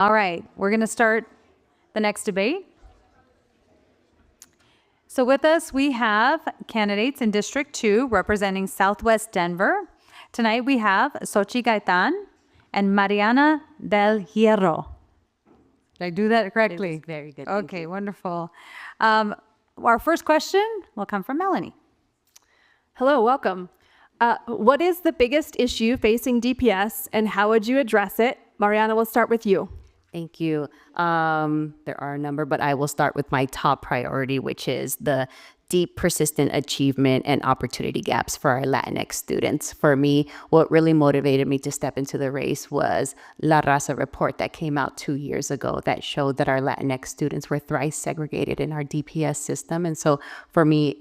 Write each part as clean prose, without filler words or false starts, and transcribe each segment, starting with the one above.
All right, we're going to start the next debate. So with us, we have candidates in District 2 representing Southwest Denver. Tonight we have Xochitl Gaytán and Mariana del Hierro. Did I do that correctly? It was very good. Okay, wonderful. Our first question will come from Melanie. Hello, welcome. What is the biggest issue facing DPS and how would you address it? Mariana, we'll start with you. Thank you. There are a number, but I will start with my top priority, which is the deep, persistent achievement and opportunity gaps for our Latinx students. For me, what really motivated me to step into the race was La Raza report that came out 2 years ago that showed that our Latinx students were thrice segregated in our DPS system. And so for me,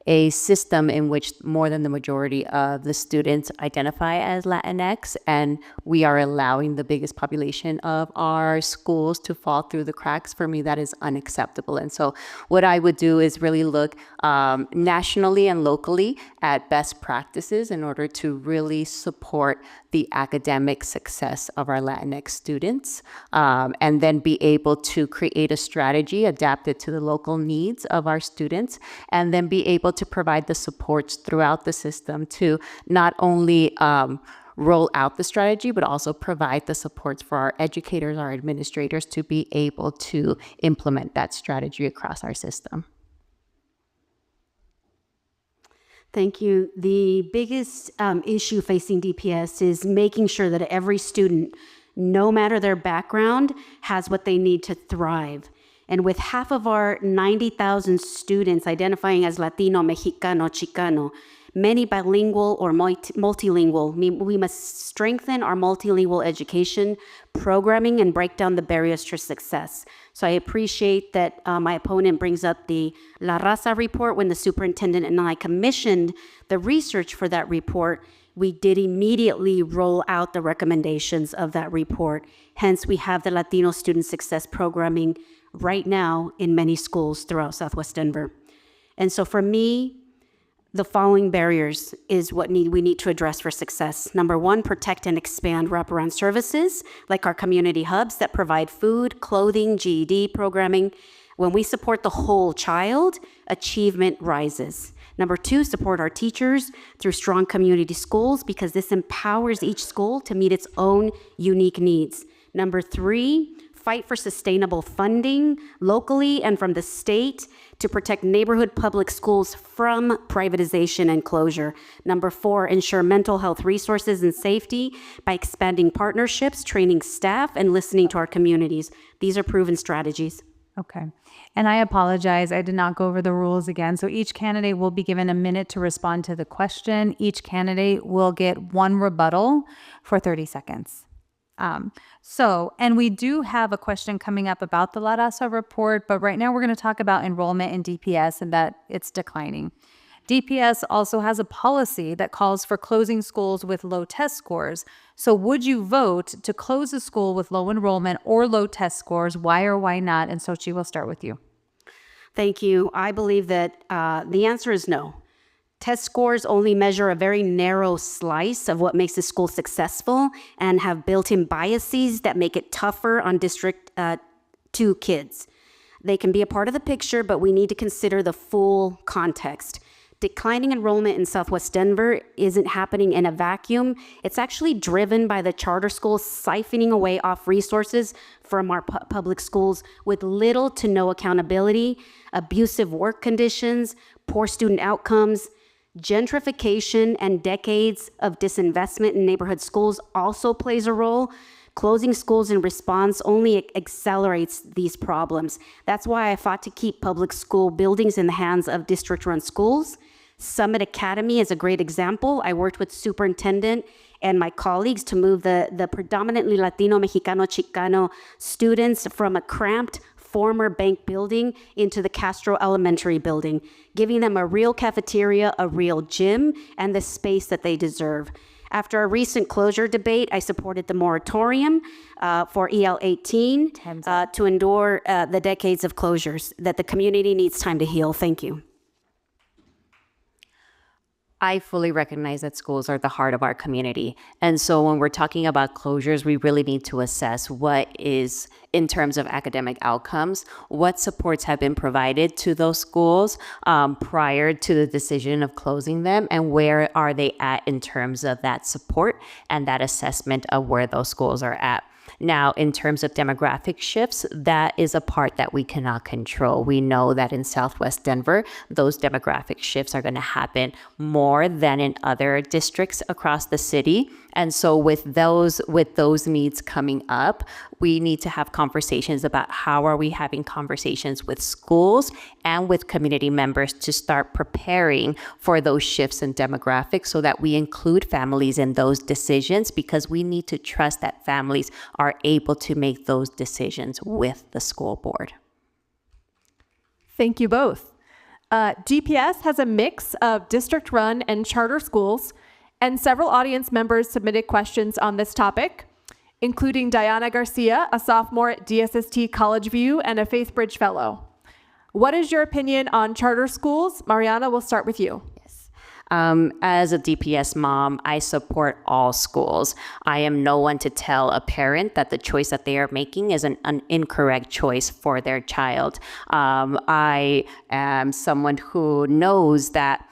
a system in which more than the majority of the students identify as Latinx, and we are allowing the biggest population of our schools to fall through the cracks, for me, that is unacceptable. And so what I would do is really look nationally and locally at best practices in order to really support the academic success of our Latinx students, and then be able to create a strategy adapted to the local needs of our students, and then be able to provide the supports throughout the system to not only roll out the strategy, but also provide the supports for our educators, our administrators to be able to implement that strategy across our system. Thank you. The biggest issue facing DPS is making sure that every student, no matter their background, has what they need to thrive. And with half of our 90,000 students identifying as Latino, Mexicano, Chicano, many bilingual or multilingual, we must strengthen our multilingual education programming and break down the barriers to success. So I appreciate that my opponent brings up the La Raza report. When the superintendent and I commissioned the research for that report, we did immediately roll out the recommendations of that report. Hence, we have the Latino student success programming right now in many schools throughout Southwest Denver. And so for me, the following barriers is what we need to address for success. Number one, protect and expand wraparound services like our community hubs that provide food, clothing, GED programming. When we support the whole child, achievement rises. Number two, support our teachers through strong community schools because this empowers each school to meet its own unique needs. Number three, fight for sustainable funding locally and from the state to protect neighborhood public schools from privatization and closure. Number four, ensure mental health resources and safety by expanding partnerships, training staff, and listening to our communities. These are proven strategies. Okay. And I apologize, I did not go over the rules again. So each candidate will be given a minute to respond to the question. Each candidate will get one rebuttal for 30 seconds. And we do have a question coming up about the La Raza report, but right now we're going to talk about enrollment in DPS and that it's declining. DPS also has a policy that calls for closing schools with low test scores. So would you vote to close a school with low enrollment or low test scores? Why or why not? And Xochitl, we'll start with you. Thank you. I believe that the answer is no. Test scores only measure a very narrow slice of what makes a school successful and have built-in biases that make it tougher on District 2 kids. They can be a part of the picture, but we need to consider the full context. Declining enrollment in Southwest Denver isn't happening in a vacuum. It's actually driven by the charter schools siphoning away off resources from our public schools with little to no accountability, abusive work conditions, poor student outcomes. Gentrification and decades of disinvestment in neighborhood schools also plays a role. Closing schools in response only accelerates these problems. That's why I fought to keep public school buildings in the hands of district-run schools. Summit Academy is a great example. I worked with superintendent and my colleagues to move the predominantly Latino, Mexicano, Chicano students from a cramped former bank building into the Castro Elementary building, giving them a real cafeteria, a real gym, and the space that they deserve. After a recent closure debate, I supported the moratorium for EL 18 to endure the decades of closures that the community needs time to heal. Thank you. I fully recognize that schools are the heart of our community. And so when we're talking about closures, we really need to assess what is, in terms of academic outcomes, what supports have been provided to those schools prior to the decision of closing them, and where are they at in terms of that support and that assessment of where those schools are at. Now, in terms of demographic shifts, that is a part that we cannot control. We know that in Southwest Denver, those demographic shifts are going to happen more than in other districts across the city. And so with those needs coming up, we need to have conversations about how are we having conversations with schools and with community members to start preparing for those shifts in demographics so that we include families in those decisions, because we need to trust that families are able to make those decisions with the school board. Thank you both. DPS has a mix of district-run and charter schools, and several audience members submitted questions on this topic, including Diana Garcia, a sophomore at DSST College View and a FaithBridge Fellow. What is your opinion on charter schools? Mariana, we'll start with you. As a DPS mom, I support all schools. I am no one to tell a parent that the choice that they are making is an incorrect choice for their child. I am someone who knows that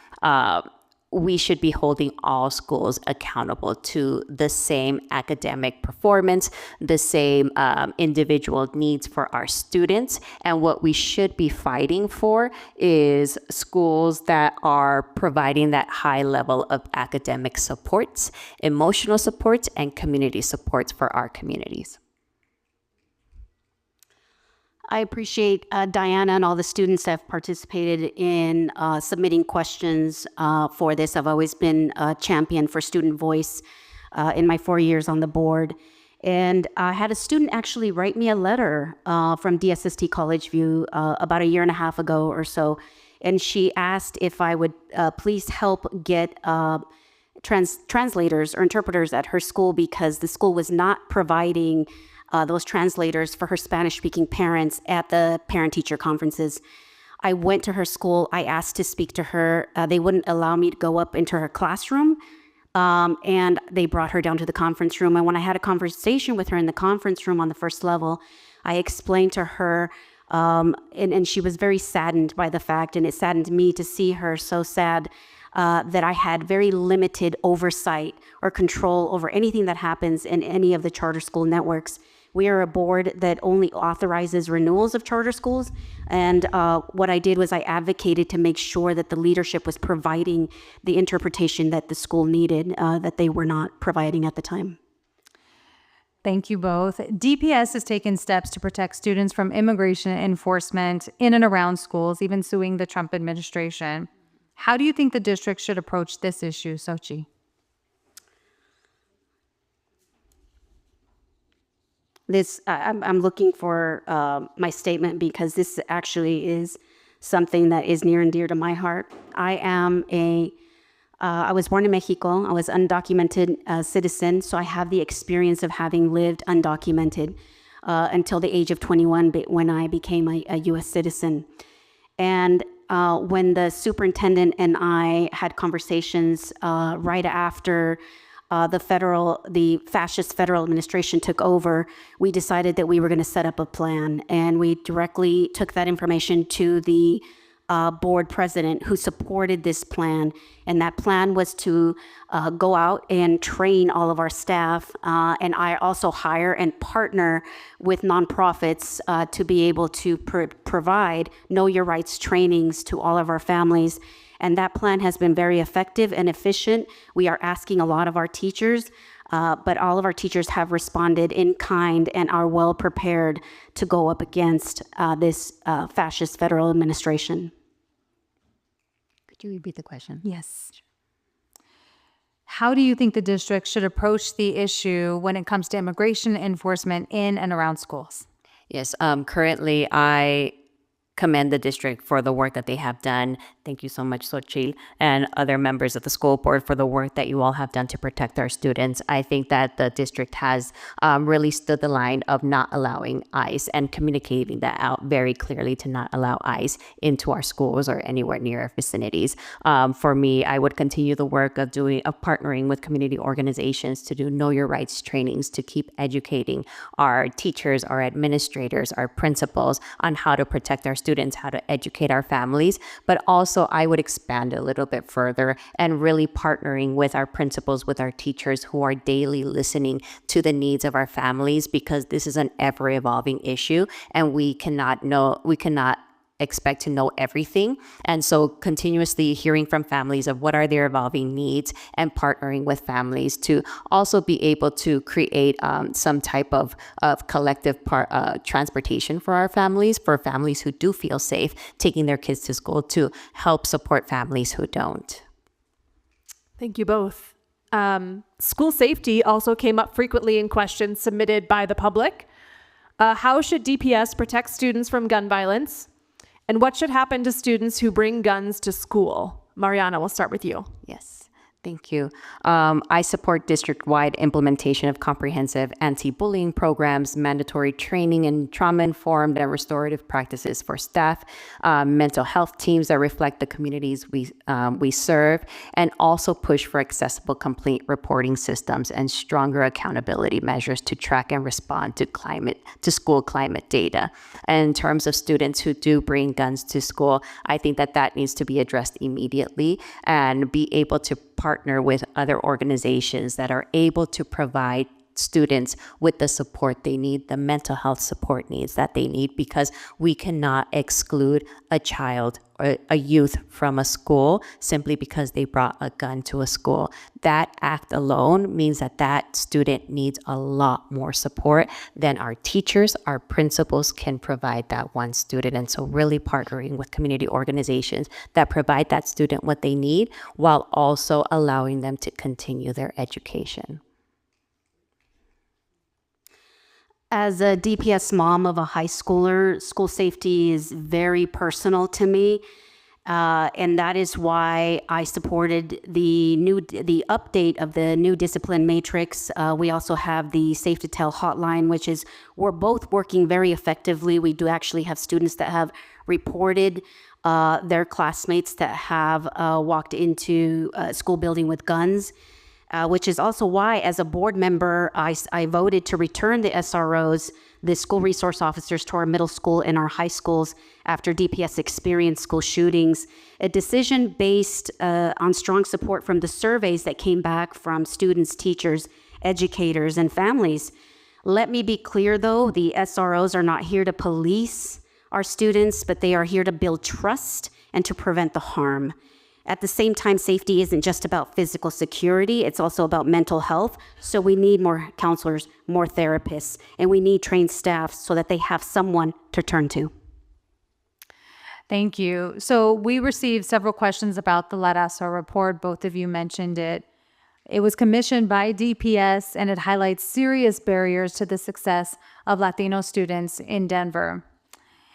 we should be holding all schools accountable to the same academic performance, the same individual needs for our students. And what we should be fighting for is schools that are providing that high level of academic supports, emotional supports, and community supports for our communities. I appreciate Diana and all the students that have participated in submitting questions for this. I've always been a champion for student voice in my 4 years on the board. And I had a student actually write me a letter from DSST College View about a year and a half ago or so. And she asked if I would please help get translators or interpreters at her school, because the school was not providing those translators for her Spanish-speaking parents at the parent-teacher conferences. I went to her school. I asked to speak to her. They wouldn't allow me to go up into her classroom, and they brought her down to the conference room. And when I had a conversation with her in the conference room on the first level, I explained to her, and she was very saddened by the fact, and it saddened me to see her so sad, that I had very limited oversight or control over anything that happens in any of the charter school networks. We are a board that only authorizes renewals of charter schools. And what I did was I advocated to make sure that the leadership was providing the interpretation that the school needed, that they were not providing at the time. Thank you both. DPS has taken steps to protect students from immigration enforcement in and around schools, even suing the Trump administration. How do you think the district should approach this issue, Xochitl? I'm looking for my statement, because this actually is something that is near and dear to my heart. I was born in Mexico. I was undocumented citizen, so I have the experience of having lived undocumented until the age of 21 when I became a U.S. citizen. And when the superintendent and I had conversations right after the fascist federal administration took over, we decided that we were going to set up a plan, and we directly took that information to the board president, who supported this plan. And that plan was to go out and train all of our staff, and I also hire and partner with nonprofits to be able to provide Know Your Rights trainings to all of our families. And that plan has been very effective and efficient. We are asking a lot of our teachers, but all of our teachers have responded in kind and are well prepared to go up against this fascist federal administration. Could you repeat the question? Yes. How do you think the district should approach the issue when it comes to immigration enforcement in and around schools? Yes, currently I commend the district for the work that they have done Thank you so much, Xochitl, and other members of the school board for the work that you all have done to protect our students. I think that the district has really stood the line of not allowing ICE and communicating that out very clearly to not allow ICE into our schools or anywhere near our vicinities. For me, I would continue the work of partnering with community organizations to do Know Your Rights trainings, to keep educating our teachers, our administrators, our principals on how to protect our students, how to educate our families, but also I would expand a little bit further and really partnering with our principals, with our teachers who are daily listening to the needs of our families, because this is an ever evolving issue and we cannot expect to know everything. And so continuously hearing from families of what are their evolving needs and partnering with families to also be able to create some type of collective transportation for families who do feel safe taking their kids to school, to help support families who don't. Thank you both. School safety also came up frequently in questions submitted by the public. How should DPS protect students from gun violence? And what should happen to students who bring guns to school? Mariana, we'll start with you. Yes. Thank you. I support district-wide implementation of comprehensive anti-bullying programs, mandatory training in trauma-informed and restorative practices for staff, mental health teams that reflect the communities we serve, and also push for accessible complaint reporting systems and stronger accountability measures to track and respond to school climate data. And in terms of students who do bring guns to school, I think that needs to be addressed immediately and be able to partner with other organizations that are able to provide students with the support they need, the mental health support needs that they need, because we cannot exclude a child or a youth from a school simply because they brought a gun to a school. That act alone means that student needs a lot more support than our teachers, our principals can provide that one student. And so really partnering with community organizations that provide that student what they need while also allowing them to continue their education. As a DPS mom of a high schooler, school safety is very personal to me. And that is why I supported the update of the new discipline matrix. We also have the Safe to Tell hotline, which is, we're both working very effectively. We do actually have students that have reported their classmates that have walked into a school building with guns. Which is also why, as a board member, I voted to return the SROs, the school resource officers, to our middle school and our high schools after DPS experienced school shootings. A decision based on strong support from the surveys that came back from students, teachers, educators, and families. Let me be clear, though, the SROs are not here to police our students, but they are here to build trust and to prevent the harm. At the same time, safety isn't just about physical security, it's also about mental health. So we need more counselors, more therapists, and we need trained staff so that they have someone to turn to. Thank you. So we received several questions about the LADASO report. Both of you mentioned it. It was commissioned by DPS, and it highlights serious barriers to the success of Latino students in Denver.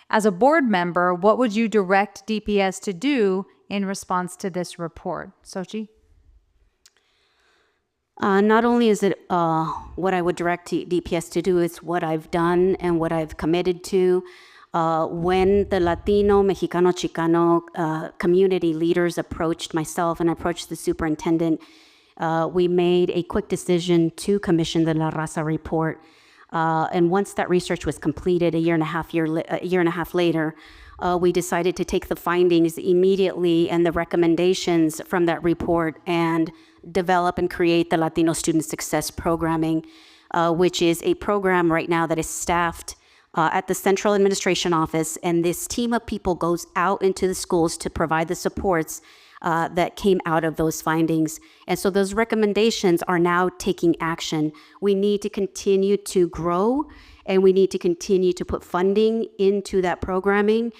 As a board member, what would you direct DPS to do in response to this report? Xochitl? Not only is it what I would direct DPS to do, it's what I've done and what I've committed to. When the Latino, Mexicano, Chicano community leaders approached myself and approached the superintendent, we made a quick decision to commission the La Raza report. And once that research was completed, a year and a half later, we decided to take the findings immediately and the recommendations from that report and develop and create the Latino Student Success Programming, which is a program right now that is staffed at the Central Administration Office. And this team of people goes out into the schools to provide the supports that came out of those findings. And so those recommendations are now taking action. We need to continue to grow, and we need to continue to put funding into that programming,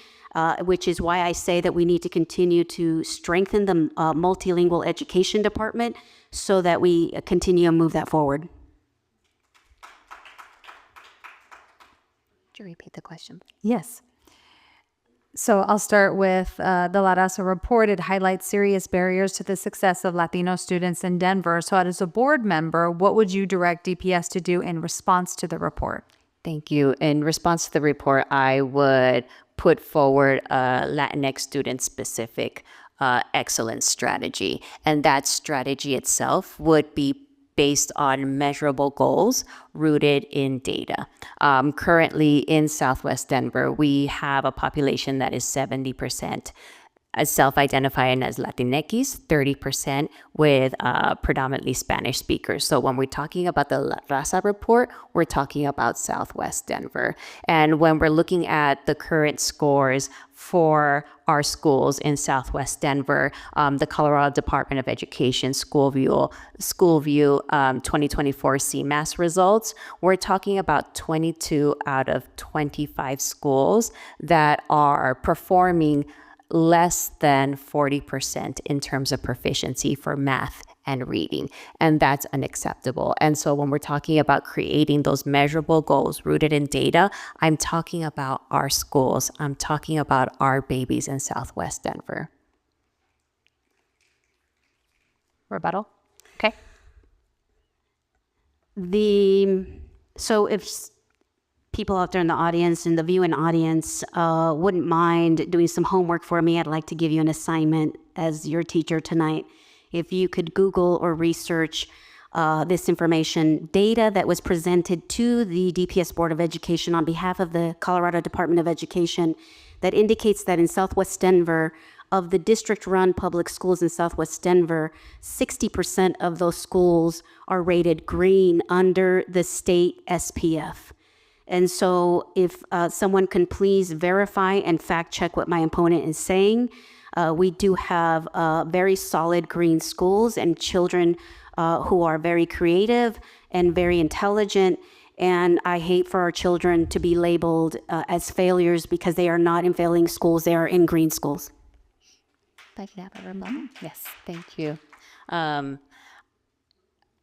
which is why I say that we need to continue to strengthen the multilingual education department so that we continue to move that forward. Could you repeat the question? Yes. So I'll start with the La Raza report. It highlights serious barriers to the success of Latino students in Denver. So as a board member, what would you direct DPS to do in response to the report? Thank you. In response to the report, I would put forward a Latinx student-specific excellence strategy. And that strategy itself would be based on measurable goals rooted in data. Currently in Southwest Denver, we have a population that is 70% as self-identifying as Latinx, 30% with predominantly Spanish speakers. So when we're talking about the La Raza report, we're talking about Southwest Denver. And when we're looking at the current scores for our schools in Southwest Denver, the Colorado Department of Education Schoolview 2024 CMAS results, we're talking about 22 out of 25 schools that are performing less than 40% in terms of proficiency for math and reading, and that's unacceptable. And so when we're talking about creating those measurable goals rooted in data, I'm talking about our schools. I'm talking about our babies in Southwest Denver. Rebuttal? Okay. So if people out there in the audience, in the viewing audience, wouldn't mind doing some homework for me, I'd like to give you an assignment as your teacher tonight. If you could Google or research this information, data that was presented to the DPS Board of Education on behalf of the Colorado Department of Education that indicates that in Southwest Denver, of the district-run public schools in Southwest Denver, 60% of those schools are rated green under the state SPF. And so if someone can please verify and fact check what my opponent is saying, we do have very solid green schools and children who are very creative and very intelligent. And I hate for our children to be labeled as failures because they are not in failing schools, they are in green schools. If I could have a rebuttal? Yes, thank you.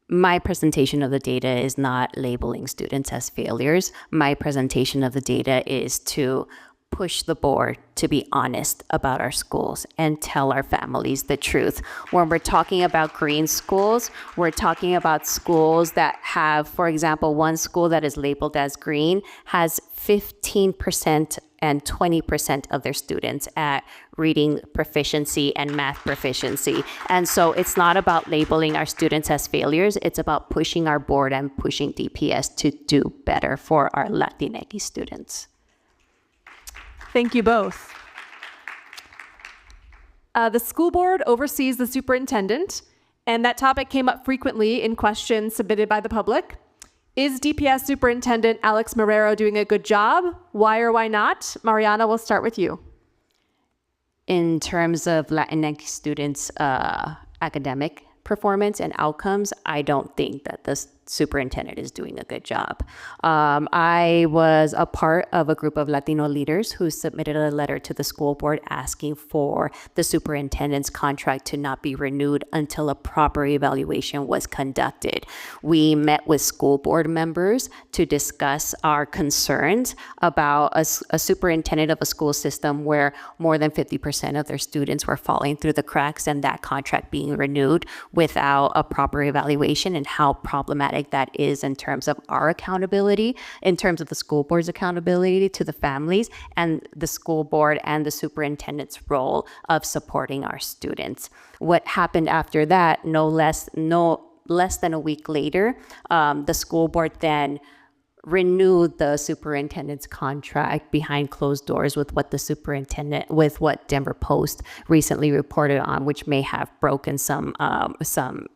My presentation of the data is not labeling students as failures. My presentation of the data is to push the board to be honest about our schools and tell our families the truth. When we're talking about green schools, we're talking about schools that have, for example, one school that is labeled as green has 15% and 20% of their students at reading proficiency and math proficiency. And so it's not about labeling our students as failures, it's about pushing our board and pushing DPS to do better for our Latinx students. Thank you both. The school board oversees the superintendent, and that topic came up frequently in questions submitted by the public. Is DPS Superintendent Alex Marrero doing a good job? Why or why not? Mariana, we'll start with you. In terms of Latinx students' academic performance and outcomes, I don't think that the superintendent is doing a good job. I was a part of a group of Latino leaders who submitted a letter to the school board asking for the superintendent's contract to not be renewed until a proper evaluation was conducted. We met with school board members to discuss our concerns about a superintendent of a school system where more than 50% of their students were falling through the cracks and that contract being renewed without a proper evaluation, and how problematic that is in terms of our accountability, in terms of the school board's accountability to the families, and the school board and the superintendent's role of supporting our students. What happened after that, no less than a week later, the school board then renewed the superintendent's contract behind closed doors with what Denver Post recently reported on, which may have broken some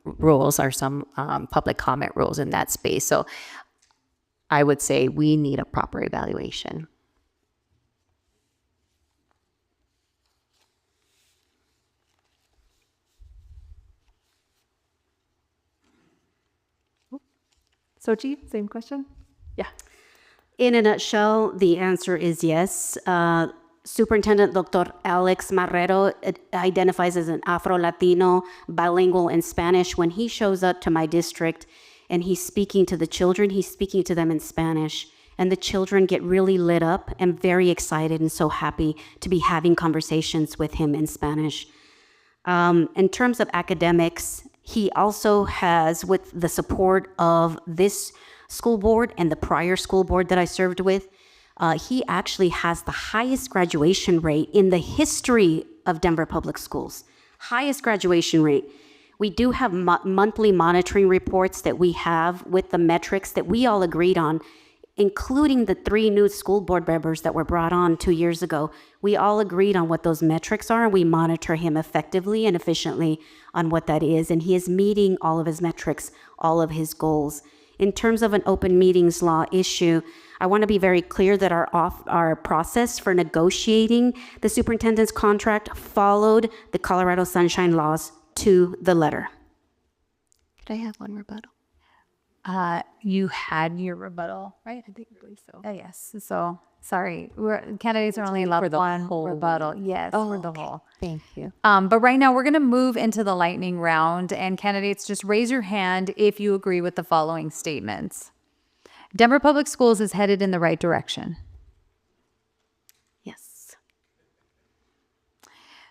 rules or some public comment rules in that space. So I would say we need a proper evaluation. Xochitl, same question? Yeah. In a nutshell, the answer is yes. Superintendent Dr. Alex Marrero identifies as an Afro-Latino, bilingual in Spanish. When he shows up to my district and he's speaking to the children, he's speaking to them in Spanish. and the children get really lit up and very excited and so happy to be having conversations with him in Spanish. In terms of academics, he also has, with the support of this school board and the prior school board that I served with, he actually has the highest graduation rate in the history of Denver Public Schools. Highest graduation rate. We do have monthly monitoring reports that we have with the metrics that we all agreed on, including the 3 new school board members that were brought on 2 years ago. We all agreed on what those metrics are, and we monitor him effectively and efficiently on what that is. And he is meeting all of his metrics, all of his goals. In terms of an open meetings law issue, I want to be very clear that our process for negotiating the superintendent's contract followed the Colorado Sunshine laws to the letter. Could I have one rebuttal? You had your rebuttal, right? I believe so. Yes. So sorry, candidates are only allowed one rebuttal. Yes, for the whole. Thank you. But right now we're going to move into the lightning round, and candidates, just raise your hand if you agree with the following statements. Denver Public Schools is headed in the right direction. Yes.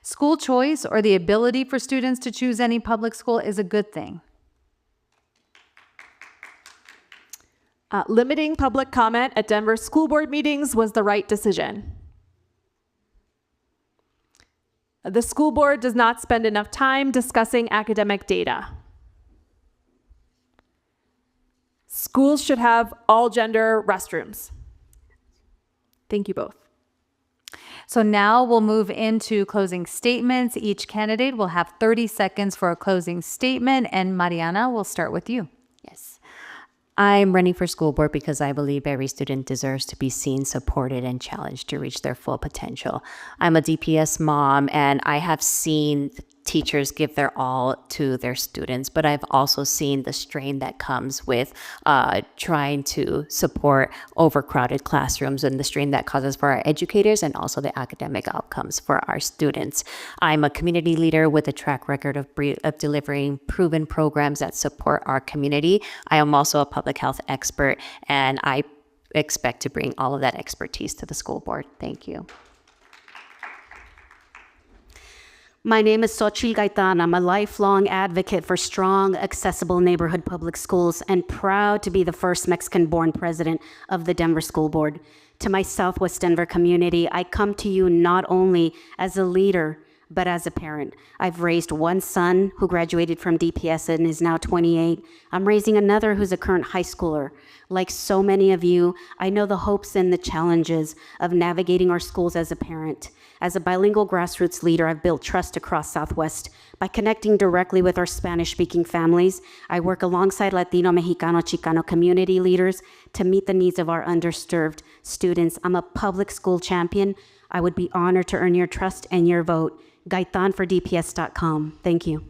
School choice, or the ability for students to choose any public school, is a good thing. Limiting public comment at Denver school board meetings was the right decision. The school board does not spend enough time discussing academic data. Schools should have all gender restrooms. Thank you both. So now we'll move into closing statements. Each candidate will have 30 seconds for a closing statement, and Mariana, we'll start with you. Yes. I'm running for school board because I believe every student deserves to be seen, supported, and challenged to reach their full potential. I'm a DPS mom, and I have seen teachers give their all to their students, but I've also seen the strain that comes with trying to support overcrowded classrooms and the strain that causes for our educators and also the academic outcomes for our students. I'm a community leader with a track record of delivering proven programs that support our community. I am also a public health expert, and I expect to bring all of that expertise to the school board. Thank you. My name is Xochitl Gaytán. I'm a lifelong advocate for strong, accessible neighborhood public schools and proud to be the first Mexican-born president of the Denver School Board. To my Southwest Denver community, I come to you not only as a leader, but as a parent. I've raised one son who graduated from DPS and is now 28. I'm raising another who's a current high schooler. Like so many of you, I know the hopes and the challenges of navigating our schools as a parent. As a bilingual grassroots leader, I've built trust across Southwest. By connecting directly with our Spanish-speaking families, I work alongside Latino, Mexicano, Chicano community leaders to meet the needs of our underserved students. I'm a public school champion. I would be honored to earn your trust and your vote. Gaytán4DPS.com. Thank you.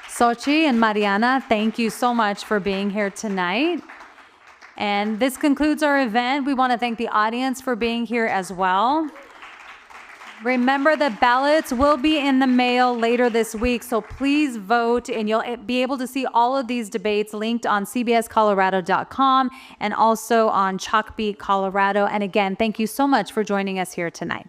Xochitl and Mariana, thank you so much for being here tonight. And this concludes our event. We want to thank the audience for being here as well. Remember that ballots will be in the mail later this week, so please vote, and you'll be able to see all of these debates linked on cbscolorado.com and also on Chalkbeat Colorado. And again, thank you so much for joining us here tonight.